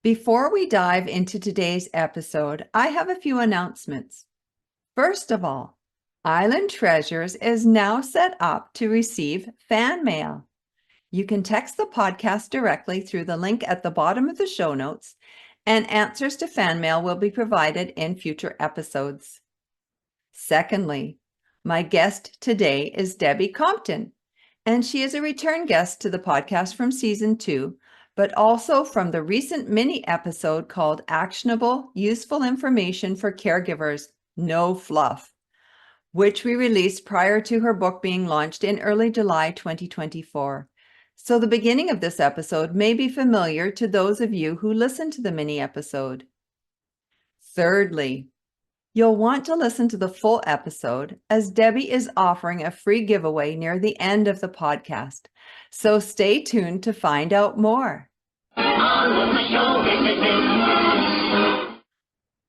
Before we dive into today's episode, I have a few announcements. First of all, Island Treasures is now set up to receive fan mail. You can text the podcast directly through the link at the bottom of the show notes, and answers to fan mail will be provided in future episodes. Secondly, my guest today is Debbie Compton, and she is a return guest to the podcast from season 2, but also from the recent mini episode called Actionable Useful Information for Caregivers, No Fluff, which we released prior to her book being launched in early July 2024. So the beginning of this episode may be familiar to those of you who listened to the mini episode. Thirdly, you'll want to listen to the full episode as Debbie is offering a free giveaway near the end of the podcast. So stay tuned to find out more.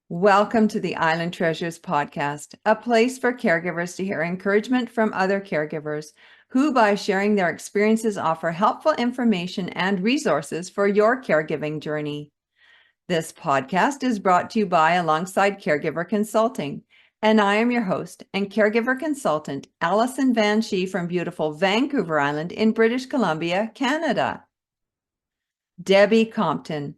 Welcome to the Island Treasures podcast, a place for caregivers to hear encouragement from other caregivers who, by sharing their experiences, offer helpful information and resources for your caregiving journey. This podcast is brought to you by Alongside Caregiver Consulting, and I am your host and caregiver consultant, Alison Van Schie from beautiful Vancouver Island in British Columbia, Canada. Debbie Compton,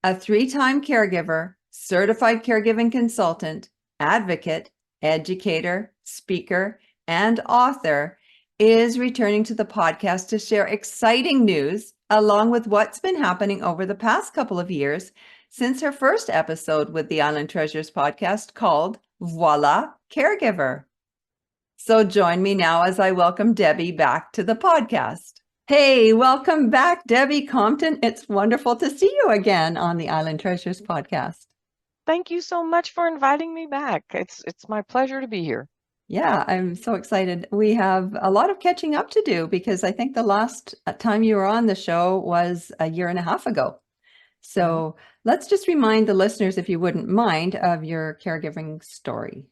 a 3-time caregiver, certified caregiving consultant, advocate, educator, speaker, and author, is returning to the podcast to share exciting news along with what's been happening over the past couple of years since her first episode with the Island Treasures podcast called Voila Caregiver. So join me now as I welcome Debbie back to the podcast. Hey, welcome back, Debbie Compton. It's wonderful to see you again on the Island Treasures podcast. Thank you so much for inviting me back. It's my pleasure to be here. Yeah, I'm so excited. We have a lot of catching up to do because I think the last time you were on the show was a year and a half ago. So let's just remind the listeners, if you wouldn't mind, of your caregiving story.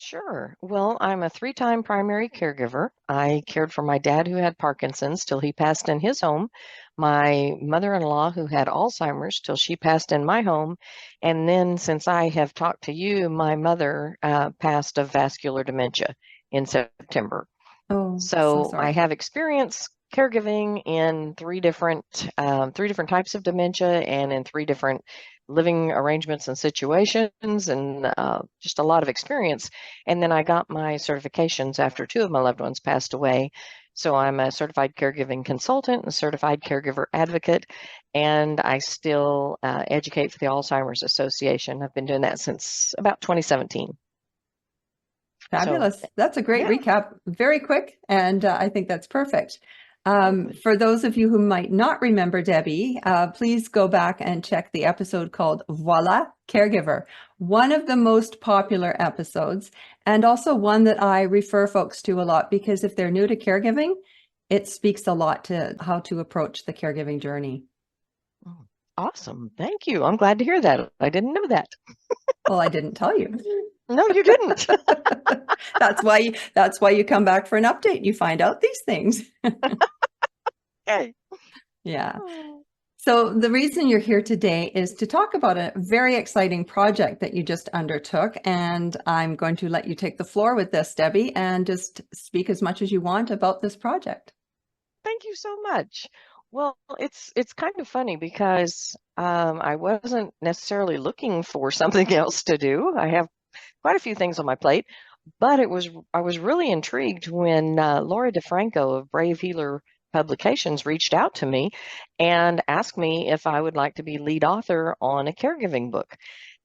Sure. Well, I'm a 3-time primary caregiver. I cared for my dad who had Parkinson's till he passed in his home, my mother-in-law who had Alzheimer's till she passed in my home, and then since I have talked to you, my mother passed of vascular dementia in September. Oh, so So I sorry. have experience caregiving in three different types of dementia and in 3 different living arrangements and situations, and just a lot of experience. And then I got my certifications after 2 of my loved ones passed away. So I'm a certified caregiving consultant and a certified caregiver advocate, and I still educate for the Alzheimer's Association. I've been doing that since about 2017. Fabulous. So, That's a great yeah. recap. Very quick, and I think that's perfect. For those of you who might not remember Debbie, please go back and check the episode called Voila Caregiver, one of the most popular episodes, and also one that I refer folks to a lot because if they're new to caregiving, it speaks a lot to how to approach the caregiving journey. Awesome. Thank you. I'm glad to hear that. I didn't know that. Well, I didn't tell you. No, you didn't. That's why you come back for an update. You find out these things. Okay. Yeah. So the reason you're here today is to talk about a very exciting project that you just undertook. And I'm going to let you take the floor with this, Debbie, and just speak as much as you want about this project. Thank you so much. Well, it's kind of funny because I wasn't necessarily looking for something else to do. I have quite a few things on my plate, but I was really intrigued when Laura DeFranco of Brave Healer Publications reached out to me and asked me if I would like to be lead author on a caregiving book.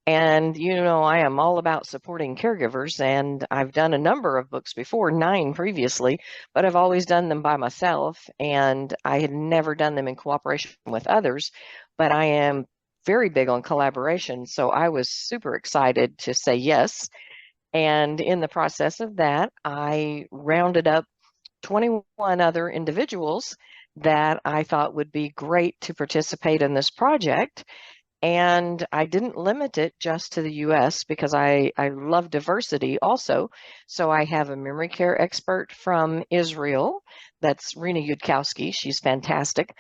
And, I am all about supporting caregivers, and I've done a number of books before, 9 previously, but I've always done them by myself, and I had never done them in cooperation with others. But I am very big on collaboration, so I was super excited to say yes. And in the process of that, I rounded up 21 other individuals that I thought would be great to participate in this project. And I didn't limit it just to the US because I love diversity also. So I have a memory care expert from Israel. That's Rena Yudkowsky. She's fantastic.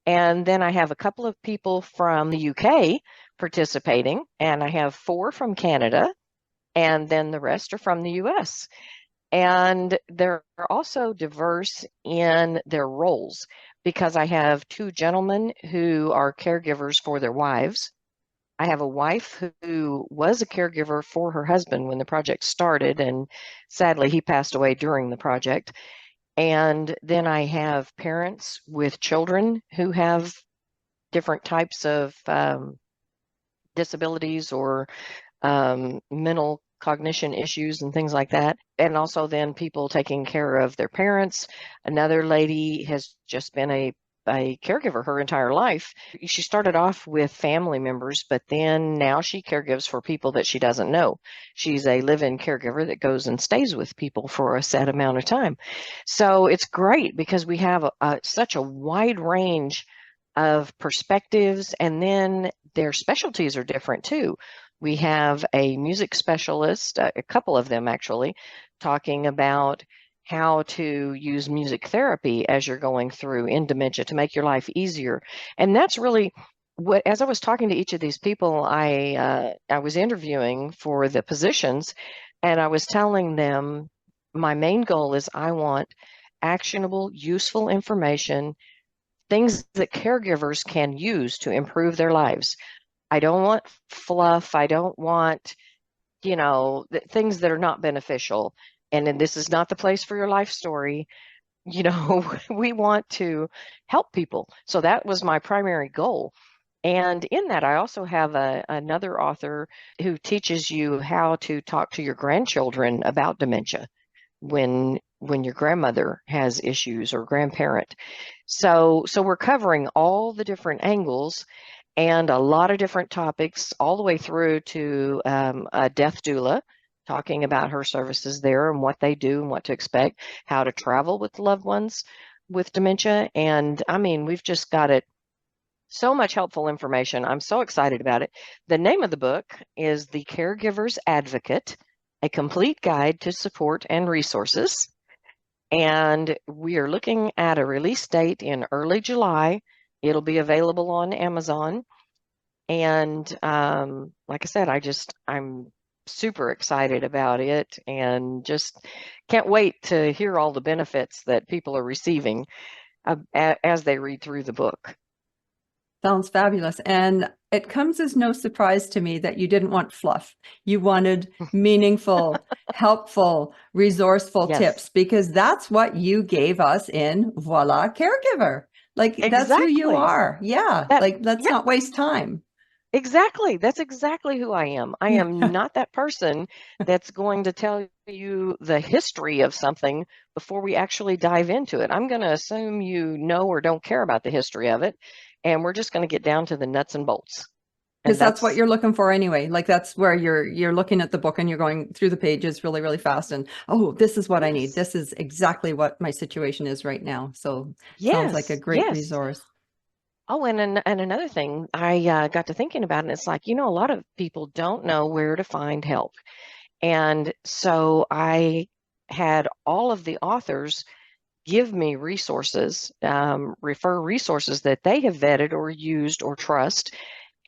And then I have a couple of people from the UK participating, and I have 4 from Canada, and then the rest are from the US. And they're also diverse in their roles because I have 2 gentlemen who are caregivers for their wives. I have a wife who was a caregiver for her husband when the project started, and sadly, he passed away during the project. And then I have parents with children who have different types of disabilities or mental cognition issues and things like that. And also then people taking care of their parents. Another lady has just been a caregiver her entire life. She started off with family members, but then now she caregives for people that she doesn't know. She's a live-in caregiver that goes and stays with people for a set amount of time. So it's great because we have such a wide range of perspectives, and then their specialties are different too. We have a music specialist, a couple of them actually, talking about how to use music therapy as you're going through in dementia to make your life easier. And that's really what, as I was talking to each of these people, I was interviewing for the positions, and I was telling them my main goal is I want actionable, useful information, things that caregivers can use to improve their lives. I don't want fluff. I don't want, things that are not beneficial. And then this is not the place for your life story. We want to help people. So that was my primary goal. And in that, I also have another author who teaches you how to talk to your grandchildren about dementia when your grandmother has issues or grandparent. So we're covering all the different angles and a lot of different topics, all the way through to a death doula, talking about her services there and what they do and what to expect, how to travel with loved ones with dementia. And I mean, we've just got it, so much helpful information. I'm so excited about it. The name of the book is The Caregiver's Advocate, a complete guide to support and resources. And we are looking at a release date in early July. It'll be available on Amazon. And like I said, I'm super excited about it and just can't wait to hear all the benefits that people are receiving as they read through the book. Sounds fabulous. And it comes as no surprise to me that you didn't want fluff. You wanted meaningful, helpful, resourceful Yes, tips, because that's what you gave us in Voila Caregiver. Like, that's who you exactly. are. Yeah. That, Like, let's yeah, not waste time. exactly. That's exactly who I am. I am not that person that's going to tell you the history of something before we actually dive into it. I'm going to assume you know or don't care about the history of it, and we're just going to get down to the nuts and bolts. Because And that's what that's, you're looking for anyway. Like, that's where you're looking at the book and you're going through the pages really, really fast. And oh, this is what I need. yes, This is exactly what my situation is right now. So sounds like a yes, great yes. resource. Oh, and another thing, I got to thinking about, and it's like, a lot of people don't know where to find help. And so I had all of the authors give me resources, refer resources that they have vetted or used or trust,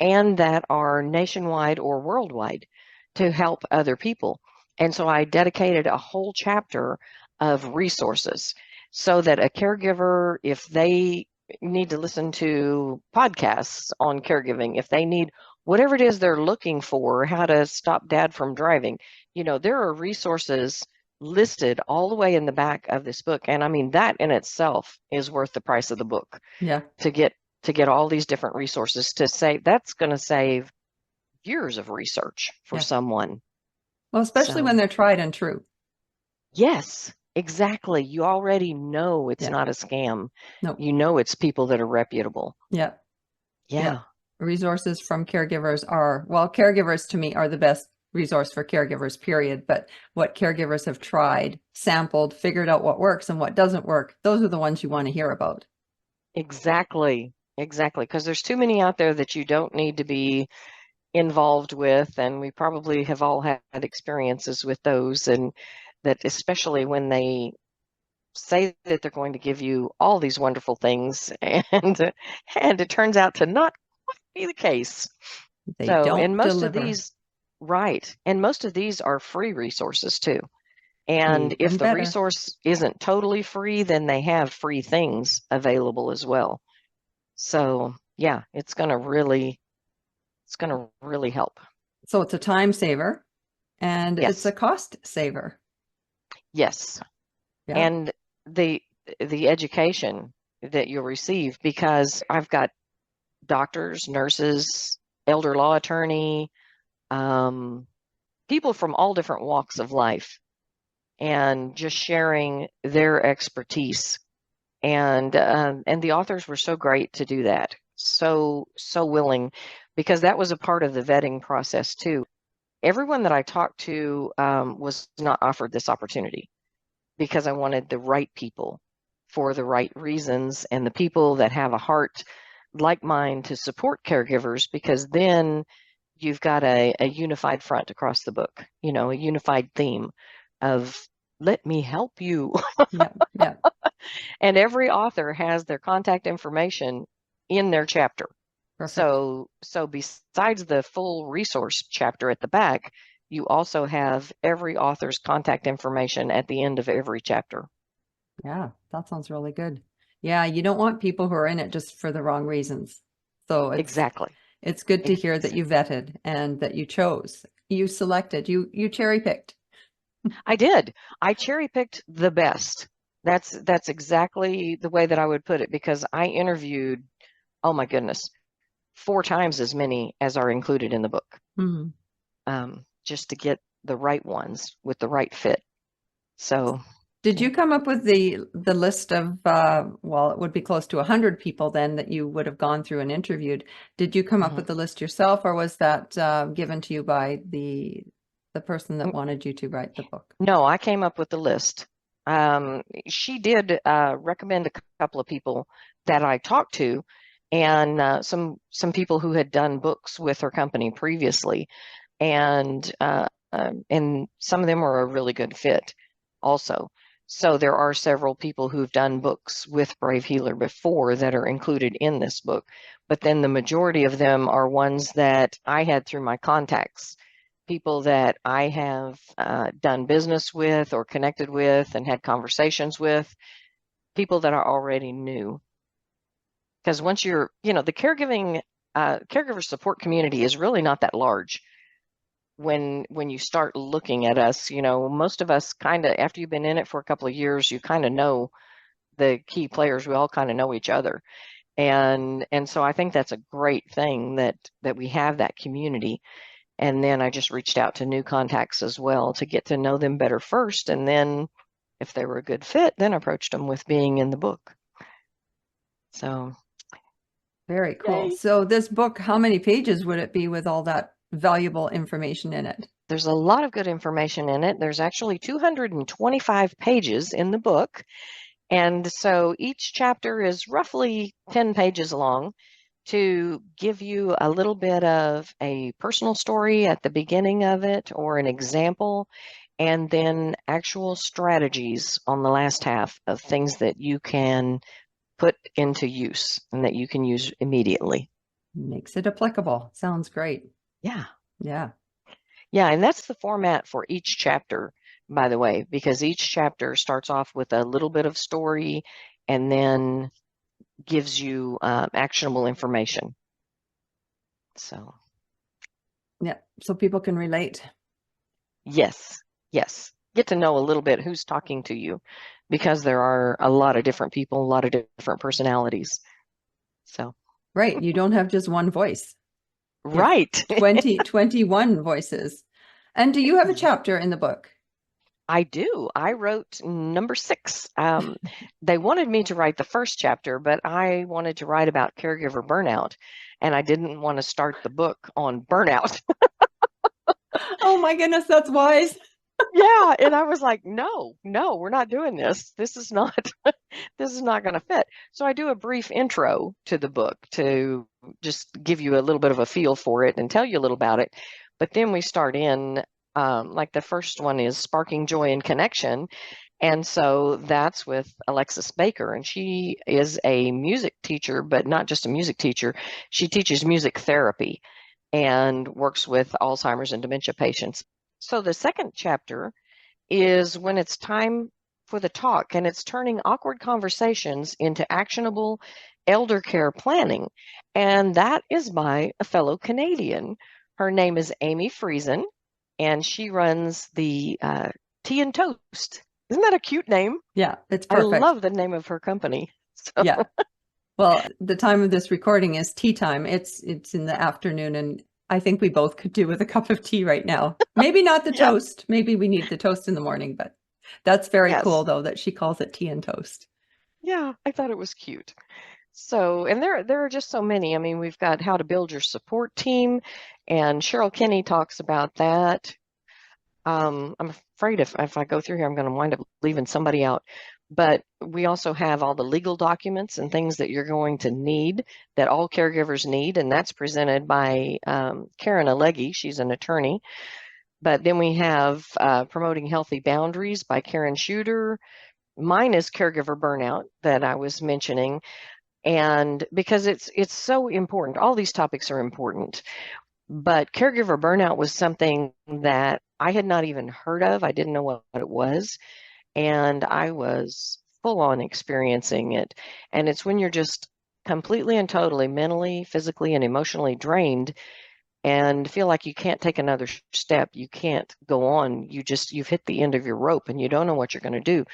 and that are nationwide or worldwide to help other people. And so I dedicated a whole chapter of resources so that a caregiver, if they need to listen to podcasts on caregiving, if they need whatever it is they're looking for, how to stop dad from driving, there are resources listed all the way in the back of this book. And I mean, that in itself is worth the price of the book Yeah. to get all these different resources to save. That's going to save years of research for Yeah. someone. Well, especially when So, they're tried and true. yes, exactly. You already know it's Yeah. not a scam. No. You know it's people that are reputable. Yeah. Yeah. Yeah, Resources from caregivers are, well, caregivers to me are the best resource for caregivers, period. But what caregivers have tried, sampled, figured out what works and what doesn't work, those are the ones you want to hear about. exactly. Exactly. Because there's too many out there that you don't need to be involved with. And we probably have all had experiences with those. And that, especially when they say that they're going to give you all these wonderful things, and it turns out to not quite be the case. They So, and don't most of deliver. these, right, and most of these are free resources too. And if Even the better. resource isn't totally free, then they have free things available as well. So, yeah, it's going to really help. So it's a time saver and it's a Yes. cost saver. Yes. Yeah. And the the education that you'll receive, because I've got doctors, nurses, elder law attorney, um, people from all different walks of life, and just sharing their expertise. And the authors were so great to do that, so willing, because that was a part of the vetting process too. Everyone that I talked to was not offered this opportunity, because I wanted the right people for the right reasons, and the people that have a heart like mine to support caregivers, because then you've got a unified front across the book, a unified theme of let me help you. Yeah. Yeah. And every author has their contact information in their chapter. Perfect. So besides the full resource chapter at the back, you also have every author's contact information at the end of every chapter. Yeah. That sounds really good. Yeah. You don't want people who are in it just for the wrong reasons. So Exactly. it's good to hear that Exactly. you vetted and that you chose, you selected, you cherry picked. I did. I cherry picked the best. That's exactly the way that I would put it, because I interviewed, oh my goodness, 4 times as many as are included in the book, Mhm. just to get the right ones with the right fit. So, Did yeah. you come up with the list of well, it would be close to 100 people then that you would have gone through and interviewed. Did you come up Mhm. with the list yourself, or was that given to you by the person that wanted you to write the book? No, I came up with the list. She did recommend a couple of people that I talked to, and some people who had done books with her company previously, and some of them were a really good fit also. So there are several people who've done books with Brave Healer before that are included in this book, but then the majority of them are ones that I had through my contacts, people that I have done business with or connected with and had conversations with, people that I already knew. Because once the caregiver support community is really not that large. When you start looking at us, most of us kind of, after you've been in it for a couple of years, you kind of know the key players. We all kind of know each other. And so I think that's a great thing that we have that community. And then I just reached out to new contacts as well to get to know them better first. And then if they were a good fit, then approached them with being in the book. So, Very cool. yay. So this book, how many pages would it be with all that valuable information in it? There's a lot of good information in it. There's actually 225 pages in the book. And so each chapter is roughly 10 pages long, to give you a little bit of a personal story at the beginning of it, or an example, and then actual strategies on the last half of things that you can put into use and that you can use immediately. Makes it applicable. Sounds great. Yeah. Yeah. Yeah. And that's the format for each chapter, by the way, because each chapter starts off with a little bit of story and then gives you actionable information. So, Yeah. So people can relate. yes, yes. Get to know a little bit who's talking to you, because there are a lot of different people, a lot of different personalities. So, Right. You don't have just one voice. You have right. 21 voices. And do you have a chapter in the book? I do. I wrote number 6. They wanted me to write the first chapter, but I wanted to write about caregiver burnout, and I didn't want to start the book on burnout. Oh my goodness, that's wise. Yeah, and I was like, no, no, we're not doing this. This is not this is not going to fit. So I do a brief intro to the book to just give you a little bit of a feel for it and tell you a little about it. But then we start in, like the first one is Sparking Joy and Connection. And so that's with Alexis Baker, and she is a music teacher, but not just a music teacher. She teaches music therapy and works with Alzheimer's and dementia patients. So the second chapter is when it's time for the talk, and it's turning awkward conversations into actionable elder care planning. And that is by a fellow Canadian. Her name is Amy Friesen, and she runs the Tea and Toast. Isn't that a cute name? Yeah, it's I perfect. love the name of her company. So, Yeah. Well, the time of this recording is tea time. It's in the afternoon, and I think we both could do with a cup of tea right now. Maybe not the yeah, toast. Maybe we need the toast in the morning, but that's very cool yes. though that she calls it tea and toast. Yeah, I thought it was cute. So, and there are just so many. I mean, we've got how to build your support team, and Cheryl Kinney talks about that. I'm afraid if I go through here, I'm going to wind up leaving somebody out. But we also have all the legal documents and things that you're going to need that all caregivers need, and that's presented by Karen Alleghi. She's an attorney. But then we have Promoting Healthy Boundaries by Karen Shooter. Mine is Caregiver Burnout that I was mentioning. And because it's so important, all these topics are important. But caregiver burnout was something that I had not even heard of. I didn't know what it was. And I was full on experiencing it. And it's when you're just completely and totally mentally, physically, and emotionally drained and feel like you can't take another step. You can't go on. You've hit the end of your rope and you don't know what you're going to do.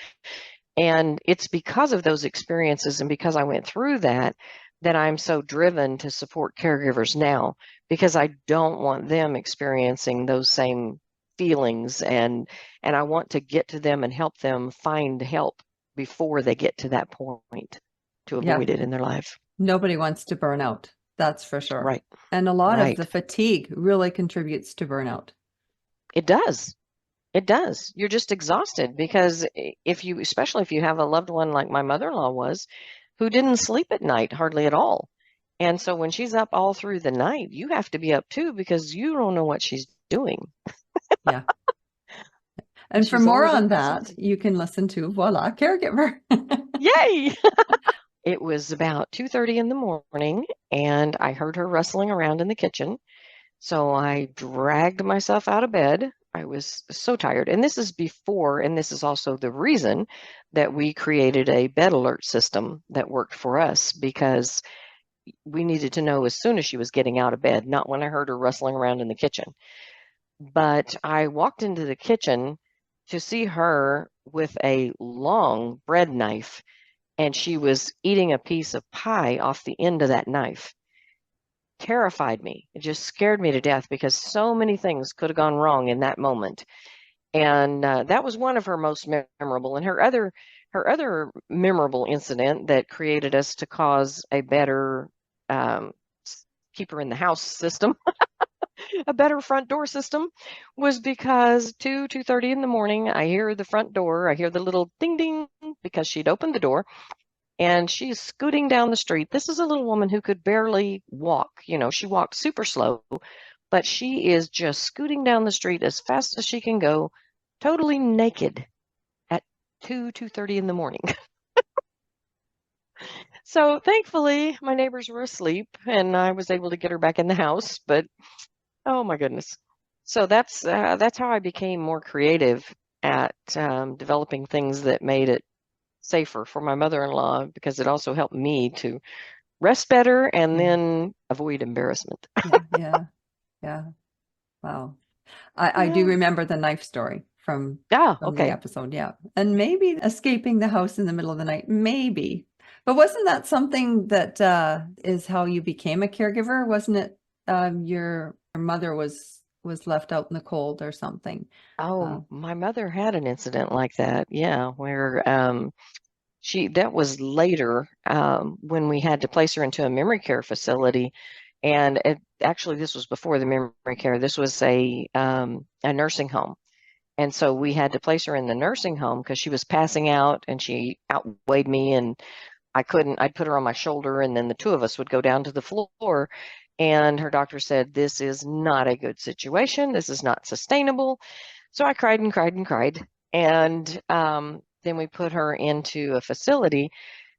And it's because of those experiences and because I went through that that I'm so driven to support caregivers now, because I don't want them experiencing those same feelings, and I want to get to them and help them find help before they get to that point to Yeah, avoid it in their life. nobody wants to burn out. That's for sure. Right, And a lot of the right. fatigue really contributes to burnout. It does. It does. You're just exhausted because if you, especially if you have a loved one like my mother-in-law was, who didn't sleep at night hardly at all. And so when she's up all through the night, you have to be up too because you don't know what she's doing. Yeah. And for She's more always up on to that, something. you can listen to Voila Caregiver. Yay! It was about 2:30 in the morning and I heard her rustling around in the kitchen. So I dragged myself out of bed. I was so tired. And this is before, and this is also the reason that we created a bed alert system that worked for us, because we needed to know as soon as she was getting out of bed, not when I heard her rustling around in the kitchen. But I walked into the kitchen to see her with a long bread knife, and she was eating a piece of pie off the end of that knife. Terrified me. It just scared me to death because so many things could have gone wrong in that moment. And that was one of her most memorable. And her other memorable incident that created us to cause a better um, keep her in the house system, a better front door system, was because 2:30 in the morning, I hear the front door, I hear the little ding ding because she'd opened the door and she's scooting down the street. This is a little woman who could barely walk. You know, she walked super slow, but she is just scooting down the street as fast as she can go, totally naked at 2:30 in the morning. So thankfully, my neighbors were asleep and I was able to get her back in the house. But oh my goodness. So that's how I became more creative at developing things that made it safer for my mother-in-law, because it also helped me to rest better and Yeah. then avoid embarrassment. Yeah. Yeah. Yeah. Wow. I do Yeah. remember the knife story from Ah, the okay. episode. Yeah. And maybe escaping the house in the middle of the night, maybe. But wasn't that something that is how you became a caregiver? Wasn't it your mother was left out in the cold or something? Oh, my mother had an incident like that. Yeah, where that was later when we had to place her into a memory care facility. And actually, this was before the memory care. This was a nursing home. And so we had to place her in the nursing home because she was passing out and she outweighed me, and I'd put her on my shoulder and then the two of us would go down to the floor. And her doctor said, "This is not a good situation. This is not sustainable." So I cried and cried and cried. And then we put her into a facility.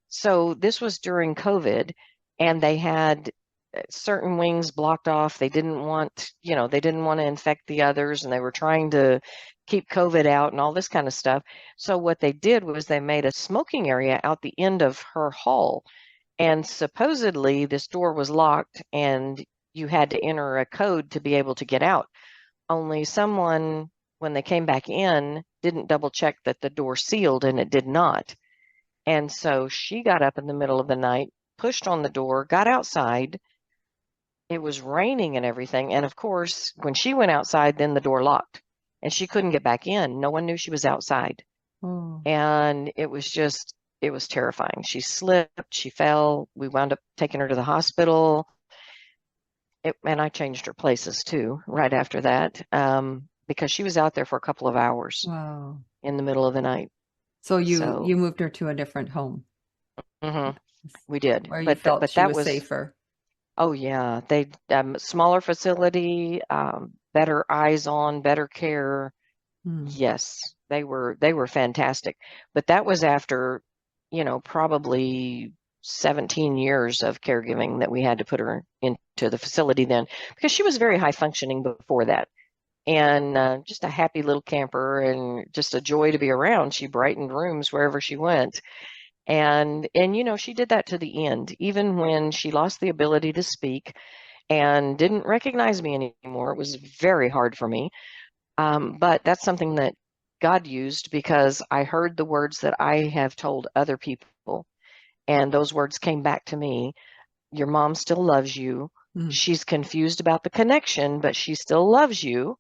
So this was during COVID, and they had certain wings blocked off. They didn't want, they didn't want to infect the others, and they were trying to keep COVID out and all this kind of stuff. So what they did was they made a smoking area out the end of her hall. And supposedly this door was locked and you had to enter a code to be able to get out. Only someone, when they came back in, didn't double check that the door sealed, and it did not. And so she got up in the middle of the night, pushed on the door, got outside. It was raining and everything. And of course, when she went outside, then the door locked and she couldn't get back in. No one knew she was outside. Oh, And it was terrifying. She slipped, she fell. We wound up taking her to the hospital. And I changed her places too, right after that, because she was out there for a couple of hours wow. in the middle of the night. So you So, moved her to a different home we did, where you but felt she that was was, safer. oh yeah, they smaller facility, better eyes on, better care. Hmm. Yes, they were fantastic. But that was after, probably 17 years of caregiving that we had to put her into the facility then, because she was very high functioning before that. And just a happy little camper and just a joy to be around. She brightened rooms wherever she went. And she did that to the end, even when she lost the ability to speak and didn't recognize me anymore. It was very hard for me. But that's something that God used, because I heard the words that I have told other people, and those words came back to me. Your mom still loves you. Hmm. She's confused about the connection, but she still loves you,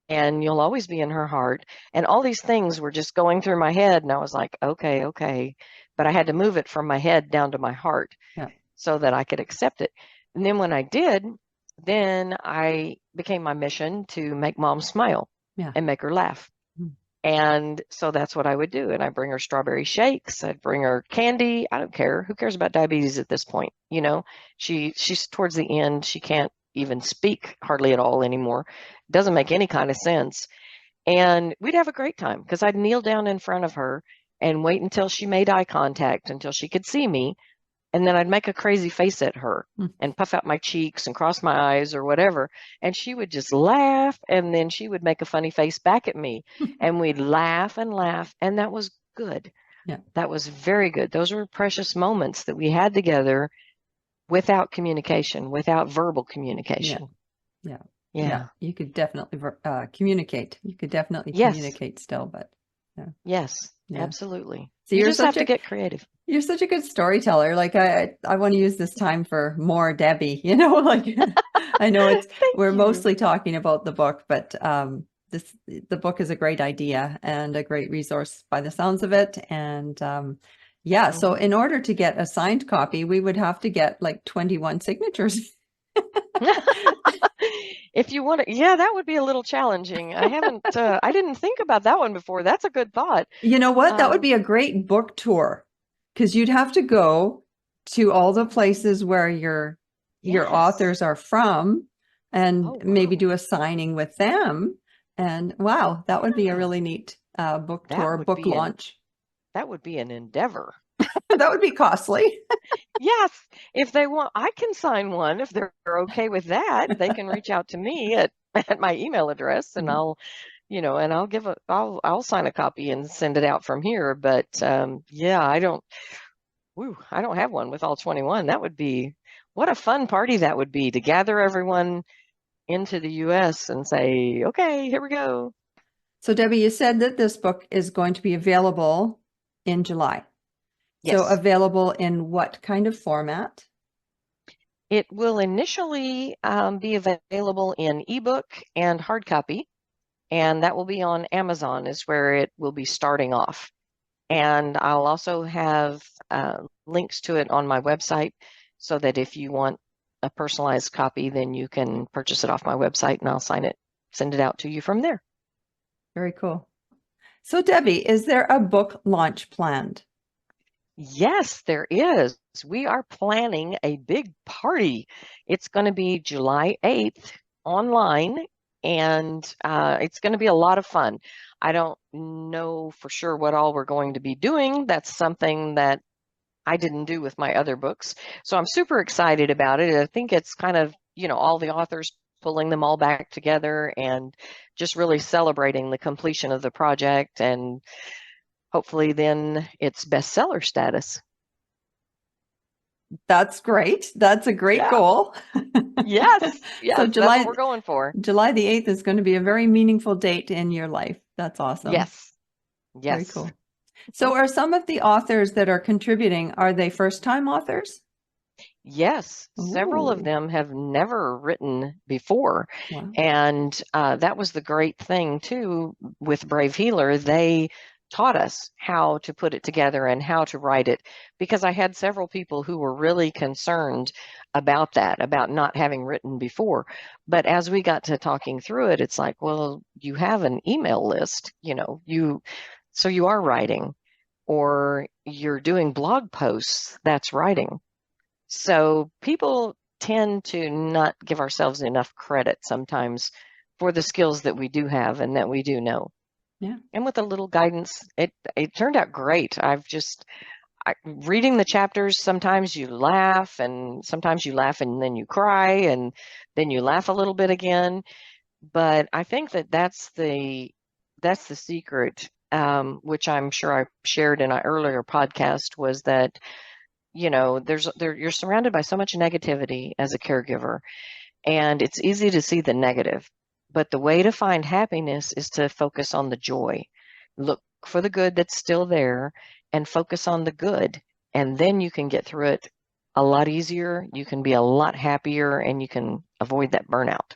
and you'll always be in her heart. And all these things were just going through my head, and I was like, okay, okay. But I had to move it from my head down to my heart Yeah. so that I could accept it. And then when I did, then I became my mission to make mom smile Yeah. and make her laugh. Hmm. And so that's what I would do. And I bring her strawberry shakes. I'd bring her candy. I don't care. Who cares about diabetes at this point? She's towards the end. She can't even speak hardly at all anymore. Doesn't make any kind of sense. And we'd have a great time, because I'd kneel down in front of her and wait until she made eye contact, until she could see me. And then I'd make a crazy face at her Hmm. and puff out my cheeks and cross my eyes or whatever. And she would just laugh. And then she would make a funny face back at me. And we'd laugh and laugh. And that was good. Yeah. That was very good. Those were precious moments that we had together without communication, without verbal communication. Yeah. Yeah. You could definitely communicate. You could definitely Yes. communicate still, but yeah. Yes. Yeah. Absolutely. So You you're just have such to a get creative. you're such a good storyteller. Like I want to use this time for more Debbie, like I know Thank we're you. mostly talking about the book, but the book is a great idea and a great resource by the sounds of it. And yeah, so in order to get a signed copy, we would have to get like 21 signatures. If you want to, yeah, that would be a little challenging. I didn't think about that one before. That's a good thought. You know what? That would be a great book tour, because you'd have to go to all the places where your Yes. authors are from, and Oh, maybe wow. do a signing with them. And wow, that would be a Yeah, really neat book that tour, would book be launch. an endeavor. That would be costly. Yes, if they want, I can sign one if they're okay with that. They can reach out to me at my email address, and I'll sign a copy and send it out from here. But yeah, I don't have one with all 21. That would be, what a fun party that would be, to gather everyone into the US and say, okay, here we go. So Debbie, you said that this book is going to be available in July. So Yes. available in what kind of format? It will initially be available in ebook and hard copy, and that will be on Amazon is where it will be starting off. And I'll also have links to it on my website, so that if you want a personalized copy, then you can purchase it off my website and I'll send it out to you from there. Very cool. So Debbie, is there a book launch planned? Yes, there is. We are planning a big party. It's going to be July 8th online, and it's going to be a lot of fun. I don't know for sure what all we're going to be doing. That's something that I didn't do with my other books. So I'm super excited about it. I think it's kind of, all the authors pulling them all back together and just really celebrating the completion of the project, and hopefully then it's bestseller status. That's great. That's a great Yeah. goal. Yes. So Yes. That's what July we're going for. July the 8th is going to be a very meaningful date in your life. That's awesome. Yes. Very Yes. cool. So are some of the authors that are contributing, are they first-time authors? Yes, several of Ooh, them have never written before. wow. And that was the great thing, too, with Brave Healer. They taught us how to put it together and how to write it, because I had several people who were really concerned about that, about not having written before. But as we got to talking through it, it's like, well, you have an email list, so you are writing, or you're doing blog posts, that's writing. So people tend to not give ourselves enough credit sometimes for the skills that we do have and that we do know. Yeah. And with a little guidance, it turned out great. Reading the chapters, sometimes you laugh, and sometimes you laugh and then you cry, and then you laugh a little bit again. But I think that's the secret, which I'm sure I shared in an earlier podcast, was that you're surrounded by so much negativity as a caregiver, and it's easy to see the negative. But the way to find happiness is to focus on the joy. Look for the good that's still there and focus on the good. And then you can get through it a lot easier. You can be a lot happier, and you can avoid that burnout.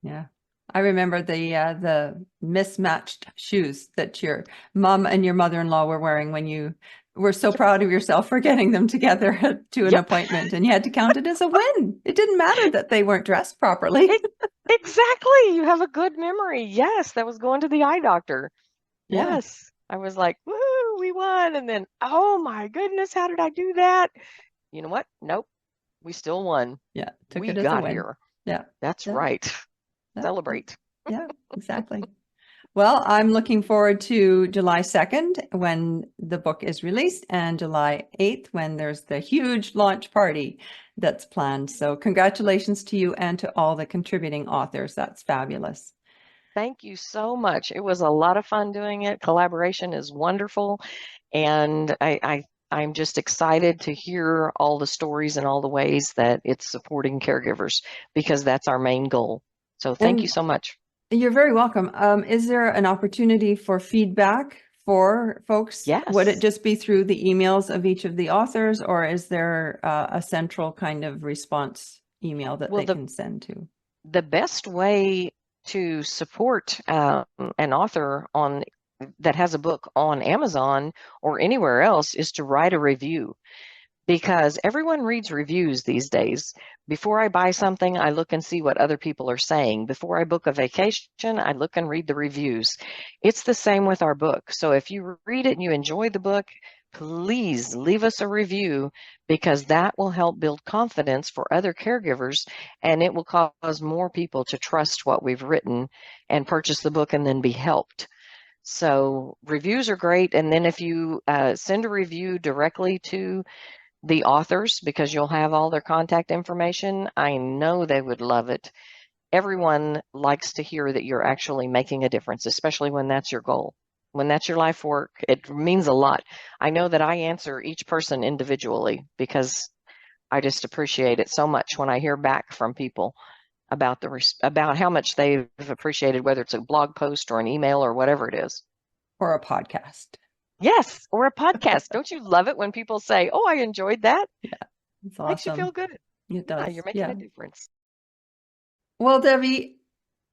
Yeah. I remember the mismatched shoes that your mom and your mother-in-law were wearing when you were so Yep. proud of yourself for getting them together to an Yep. appointment, and you had to count it as a win. It didn't matter that they weren't dressed properly. E- Exactly. You have a good memory. Yes, that was going to the eye doctor. Yeah. Yes. I was like, woo, we won. And then, oh my goodness, how did I do that? You know what? Nope. We still won. Yeah. Took We it as a got win. here. Yeah. That's Yeah. right. Yeah. Celebrate. Yeah. Exactly. Well, I'm looking forward to July 2nd when the book is released, and July 8th when there's the huge launch party that's planned. So congratulations to you and to all the contributing authors. That's fabulous. Thank you so much. It was a lot of fun doing it. Collaboration is wonderful. And I'm just excited to hear all the stories and all the ways that it's supporting caregivers, because that's our main goal. So thank you And so much. you're very welcome. Is there an opportunity for feedback for folks? Would it Yes. just be through the emails of each of the authors, or is there a central kind of response email that Well, they the can send to? the best way to support an author on that has a book on Amazon or anywhere else is to write a review, because everyone reads reviews these days. Before I buy something, I look and see what other people are saying. Before I book a vacation, I look and read the reviews. It's the same with our book. So if you read it and you enjoy the book, please leave us a review, because that will help build confidence for other caregivers, and it will cause more people to trust what we've written and purchase the book and then be helped. So reviews are great. And then if you send a review directly to the authors, because you'll have all their contact information, I know they would love it. Everyone likes to hear that you're actually making a difference, especially when that's your goal. When that's your life work, it means a lot. I know that I answer each person individually, because I just appreciate it so much when I hear back from people about about how much they've appreciated, whether it's a blog post or an email or whatever it is. Or a podcast? Yes, or a podcast. Don't you love it when people say, "Oh, I enjoyed that"? Yeah, it's Makes you feel awesome. good. It Yeah, does. you're making Yeah. a difference. Well, Debbie,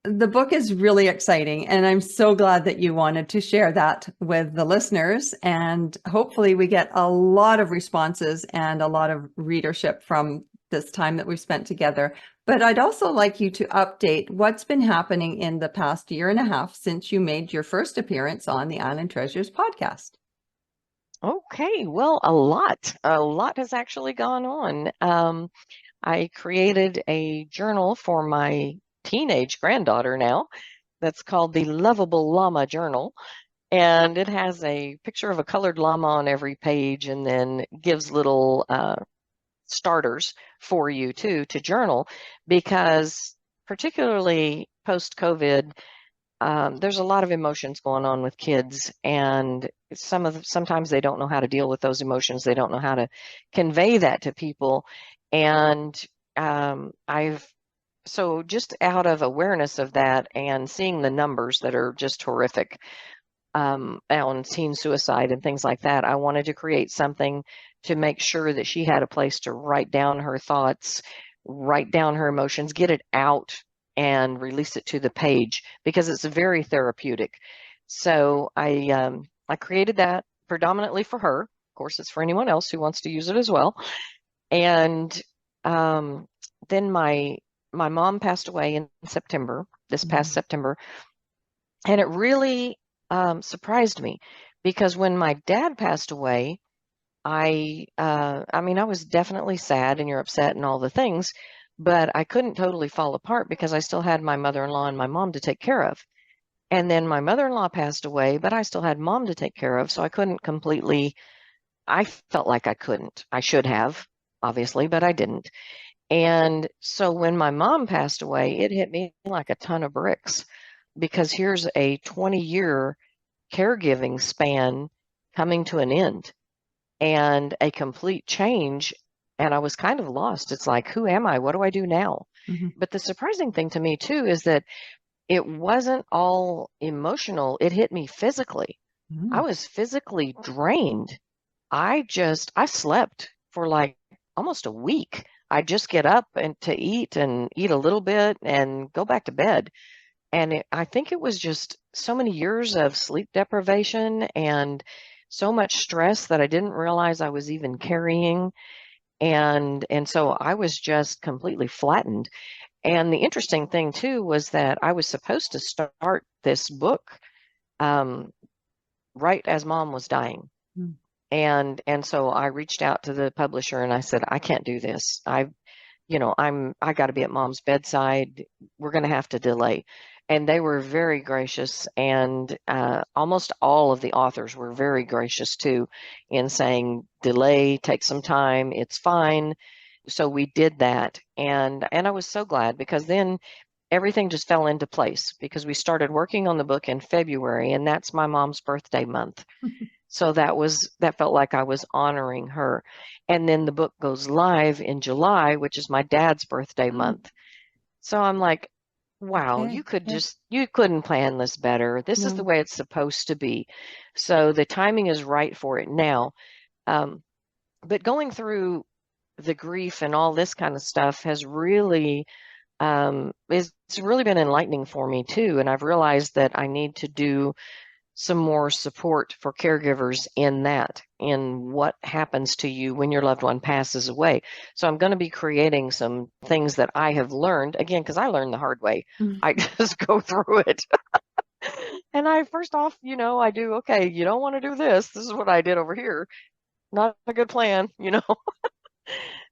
the book is really exciting, and I'm so glad that you wanted to share that with the listeners. And hopefully we get a lot of responses and a lot of readership from this time that we've spent together. But I'd also like you to update what's been happening in the past year and a half since you made your first appearance on the Island Treasures podcast. Okay, well, a lot has actually gone on. I created a journal for my teenage granddaughter now. That's called the Lovable Llama Journal. And it has a picture of a colored llama on every page, and then gives little starters for you too to journal, because particularly post-COVID, there's a lot of emotions going on with kids, and sometimes they don't know how to deal with those emotions. They don't know how to convey that to people. And so just out of awareness of that and seeing the numbers that are just horrific on teen suicide and things like that, I wanted to create something to make sure that she had a place to write down her thoughts, write down her emotions, get it out and release it to the page, because it's very therapeutic. So I created that predominantly for her. Of course, it's for anyone else who wants to use it as well. And then my mom passed away in September, this past September, and it really surprised me, because when my dad passed away, I mean, I was definitely sad, and you're upset and all the things, but I couldn't totally fall apart because I still had my mother-in-law and my mom to take care of. And then my mother-in-law passed away, but I still had mom to take care of, so I couldn't completely, I felt like I couldn't. I should have, obviously, but I didn't. And so when my mom passed away, it hit me like a ton of bricks, because here's a 20-year caregiving span coming to an end, and a complete change. And I was kind of lost. It's like, who am I? What do I do now? But the surprising thing to me too is that it wasn't all emotional. It hit me physically. I was physically drained. I slept for like almost a week. I'd just get up and to eat and eat a little bit and go back to bed. And I think it was just so many years of sleep deprivation and so much stress that I didn't realize I was even carrying. And so I was just completely flattened. And the interesting thing too was that I was supposed to start this book right as mom was dying. And so I reached out to the publisher and I said, I can't do this. I got to be at mom's bedside. We're going to have to delay. And they were very gracious, and almost all of the authors were very gracious too, in saying, delay, take some time, it's fine. So we did that, and I was so glad, because then everything just fell into place, because we started working on the book in February, and that's my mom's birthday month. So that felt like I was honoring her. And then the book goes live in July, which is my dad's birthday month. So I'm like, wow, Okay. you couldn't plan this better. This is the way it's supposed to be. So the timing is right for it now. But going through the grief and all this kind of stuff has really, it's really been enlightening for me too. And I've realized that I need to do some more support for caregivers in what happens to you when your loved one passes away. So I'm going to be creating some things that I have learned, again, because I learned the hard way. I just go through it. And first off, I do, okay, you don't want to do this. This is what I did over here. Not a good plan.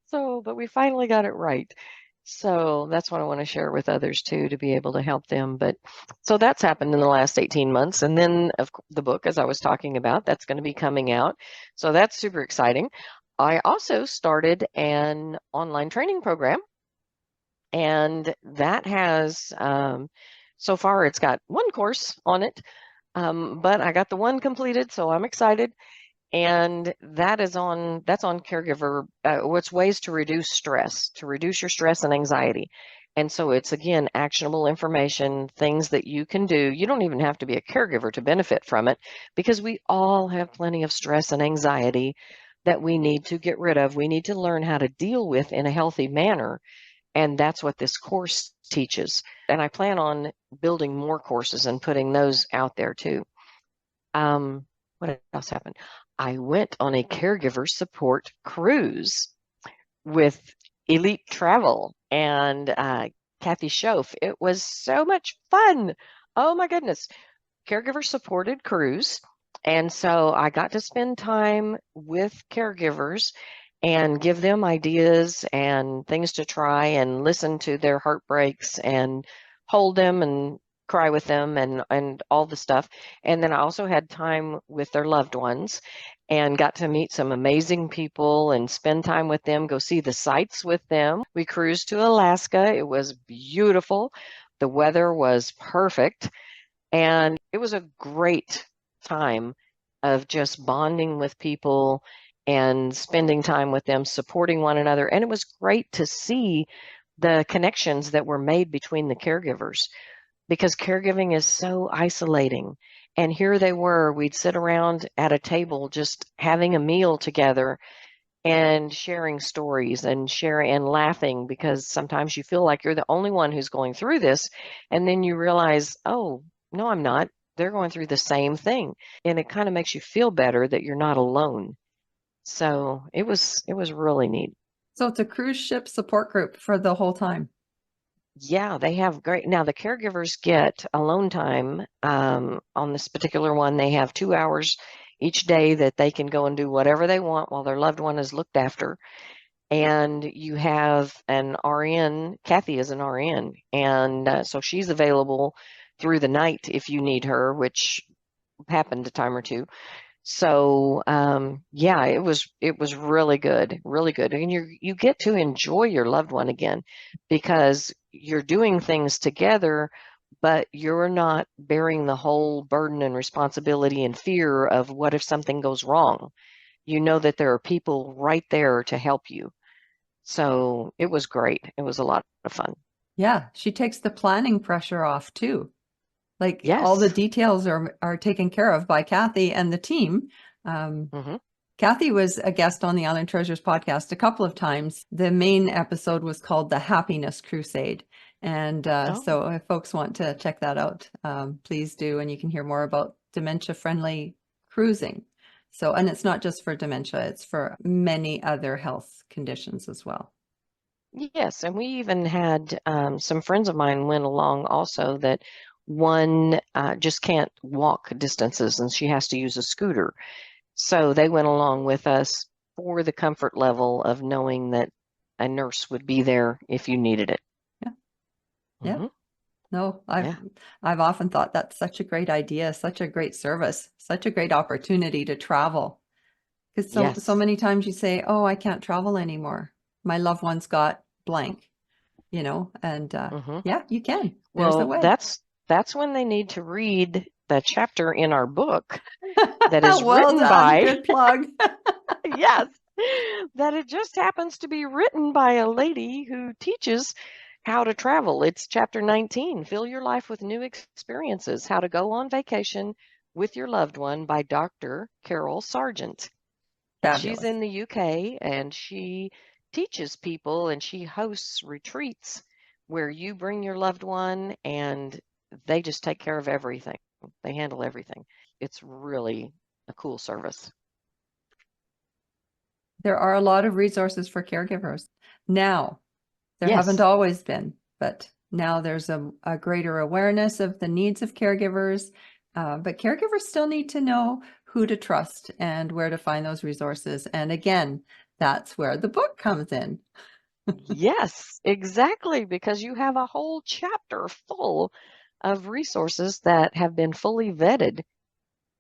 So, but we finally got it right. So that's what I want to share with others too, to be able to help them. But so that's happened in the last 18 months. And then the book, as I was talking about, that's going to be coming out. So that's super exciting. I also started an online training program, and that has, so far it's got one course on it, but I got the one completed, so I'm excited. And that's on caregiver, what's ways to reduce your stress and anxiety. And so it's, again, actionable information, things that you can do. You don't even have to be a caregiver to benefit from it, because we all have plenty of stress and anxiety that we need to get rid of. We need to learn how to deal with in a healthy manner. And that's what this course teaches. And I plan on building more courses and putting those out there too. What else happened? I went on a caregiver support cruise with Elite Travel and Kathy Schoaf. It was so much fun. Oh my goodness. Caregiver supported cruise. And so I got to spend time with caregivers and give them ideas and things to try and listen to their heartbreaks and hold them and cry with them and all the stuff. And then I also had time with their loved ones and got to meet some amazing people and spend time with them, go see the sights with them. We cruised to Alaska. It was beautiful. The weather was perfect. And it was a great time of just bonding with people and spending time with them, supporting one another. And it was great to see the connections that were made between the caregivers because caregiving is so isolating. And here they were, we'd sit around at a table just having a meal together and sharing stories and sharing and laughing because sometimes you feel like you're the only one who's going through this. And then you realize, oh, no, I'm not. They're going through the same thing. And it kind of makes you feel better that you're not alone. So it was really neat. So it's a cruise ship support group for the whole time. Yeah, they have great. Now the caregivers get alone time. On this particular one, they have 2 hours each day that they can go and do whatever they want while their loved one is looked after. And you have an RN. Kathy is an RN, and so she's available through the night if you need her, which happened a time or two. So yeah, it was really good, really good. And you get to enjoy your loved one again because you're doing things together, but you're not bearing the whole burden and responsibility and fear of what if something goes wrong. You know that there are people right there to help you. So it was great. It was a lot of fun. Yeah, she takes the planning pressure off too. Like all the Yes. details are taken care of by Kathy and the team. Um, Hmm. Kathy was a guest on the Island Treasures podcast a couple of times. The main episode was called The Happiness Crusade. And Oh, so if folks want to check that out, please do. And you can hear more about dementia-friendly cruising. So, and it's not just for dementia, it's for many other health conditions as well. yes. And we even had some friends of mine went along also that one just can't walk distances and she has to use a scooter. So they went along with us for the comfort level of knowing that a nurse would be there if you needed it. Yeah. Yeah. Hmm. No, I've Yeah. I've often thought that's such a great idea, such a great service, such a great opportunity to travel. Because so Yes. many times you say, "Oh, I can't travel anymore. My loved one's got blank," and Hmm. yeah, you can. There's a Well, way. that's when they need to read the chapter in our book that is Well written done. by, Good plug. yes, that it just happens to be written by a lady who teaches how to travel. It's chapter 19, Fill Your Life with New Experiences, How to Go on Vacation with Your Loved One by Dr. Carol Sargent. And she's Fabulous. in the UK and she teaches people and she hosts retreats where you bring your loved one and they just take care of everything. They handle everything. It's really a cool service. There are a lot of resources for caregivers now. There haven't Yes. always been, but now there's a greater awareness of the needs of caregivers. But caregivers still need to know who to trust and where to find those resources. And again, that's where the book comes in. Yes, exactly, because you have a whole chapter full of resources that have been fully vetted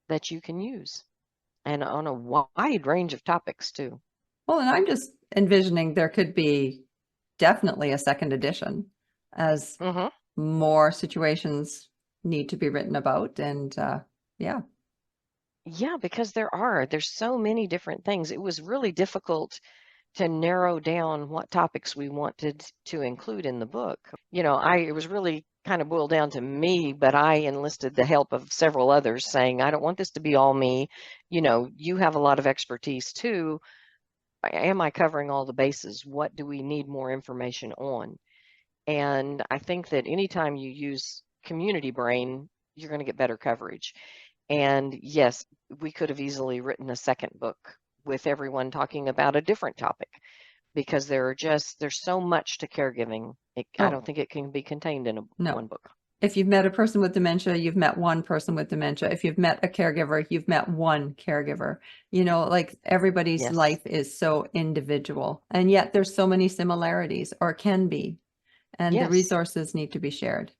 that you can use and on a wide range of topics too. Well, and I'm just envisioning there could be definitely a second edition as Hmm. more situations need to be written about. And yeah, Yeah, because there's so many different things. It was really difficult to narrow down what topics we wanted to include in the book. It was really kind of boiled down to me, but I enlisted the help of several others saying, I don't want this to be all me. You have a lot of expertise too. Am I covering all the bases? What do we need more information on? And I think that anytime you use community brain, you're going to get better coverage. And yes, we could have easily written a second book with everyone talking about a different topic because there's so much to caregiving. I oh, don't think it can be contained in no. one book. If you've met a person with dementia, you've met one person with dementia. If you've met a caregiver, you've met one caregiver. Like everybody's Yes. life is so individual, and yet there's so many similarities or can be, and the Yes. resources need to be shared.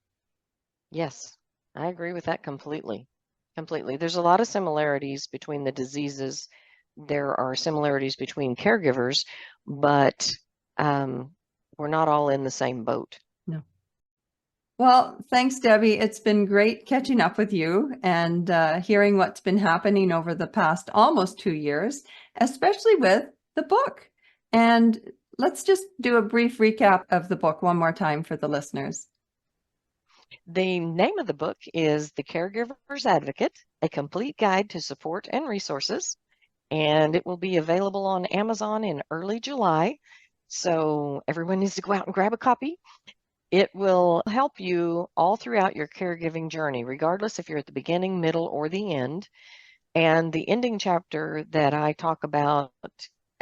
Yes, I agree with that completely. Completely. There's a lot of similarities between the diseases. There are similarities between caregivers, but we're not all in the same boat. No. Well, thanks, Debbie. It's been great catching up with you and hearing what's been happening over the past almost 2 years, especially with the book. And let's just do a brief recap of the book one more time for the listeners. The name of the book is The Caregiver's Advocate, A Complete Guide to Support and Resources, and it will be available on Amazon in early July. So everyone needs to go out and grab a copy. It will help you all throughout your caregiving journey, regardless if you're at the beginning, middle, or the end. And the ending chapter that I talk about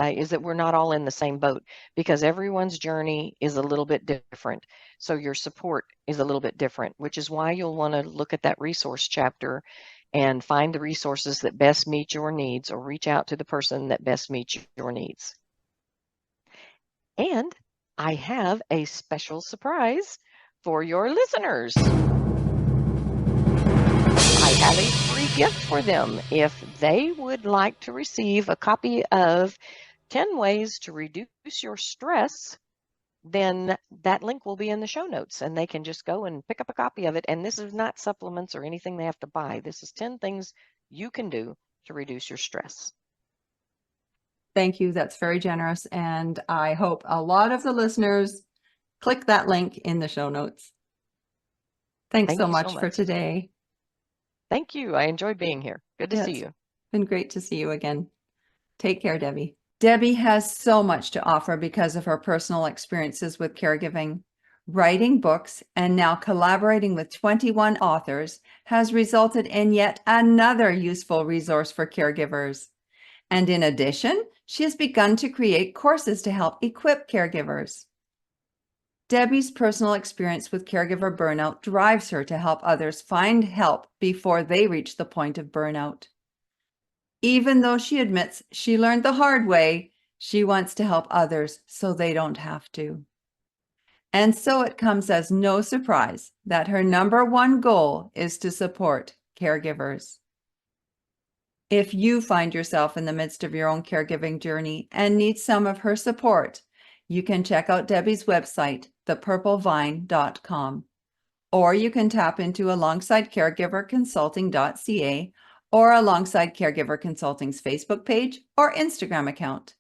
is that we're not all in the same boat, because everyone's journey is a little bit different. So your support is a little bit different, which is why you'll want to look at that resource chapter and find the resources that best meet your needs, or reach out to the person that best meets your needs. And I have a special surprise for your listeners. I have a free gift for them. If they would like to receive a copy of 10 Ways to Reduce Your Stress, then that link will be in the show notes, and they can just go and pick up a copy of it. And this is not supplements or anything they have to buy. This is 10 things you can do to reduce your stress. Thank you. That's very generous. And I hope a lot of the listeners click that link in the show notes. Thanks Thank so you much so for much. today. Thank you. I enjoyed being here. Good to see you. Been great to see you again. Take care, Debbie. Debbie has so much to offer because of her personal experiences with caregiving. Writing books and now collaborating with 21 authors has resulted in yet another useful resource for caregivers. And in addition, she has begun to create courses to help equip caregivers. Debbie's personal experience with caregiver burnout drives her to help others find help before they reach the point of burnout. Even though she admits she learned the hard way, she wants to help others so they don't have to. And so it comes as no surprise that her number one goal is to support caregivers. If you find yourself in the midst of your own caregiving journey and need some of her support, you can check out Debbie's website, thepurplevine.com, or you can tap into alongsidecaregiverconsulting.ca or Alongside Caregiver Consulting's Facebook page or Instagram account.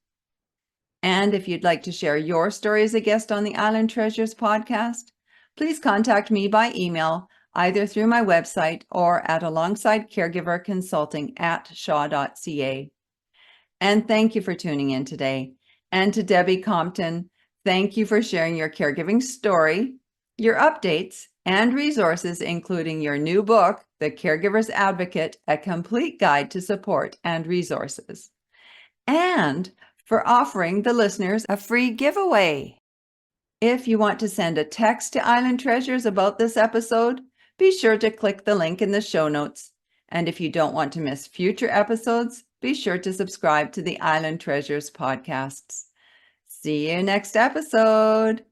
And if you'd like to share your story as a guest on the Island Treasures podcast, please contact me by email, either through my website or at alongsidecaregiverconsulting@shaw.ca. And thank you for tuning in today. And to Debbie Compton, thank you for sharing your caregiving story, your updates, and resources, including your new book, The Caregiver's Advocate, A Complete Guide to Support and Resources, and for offering the listeners a free giveaway. If you want to send a text to Island Treasures about this episode, be sure to click the link in the show notes. And if you don't want to miss future episodes, be sure to subscribe to the Island Treasures podcasts. See you next episode.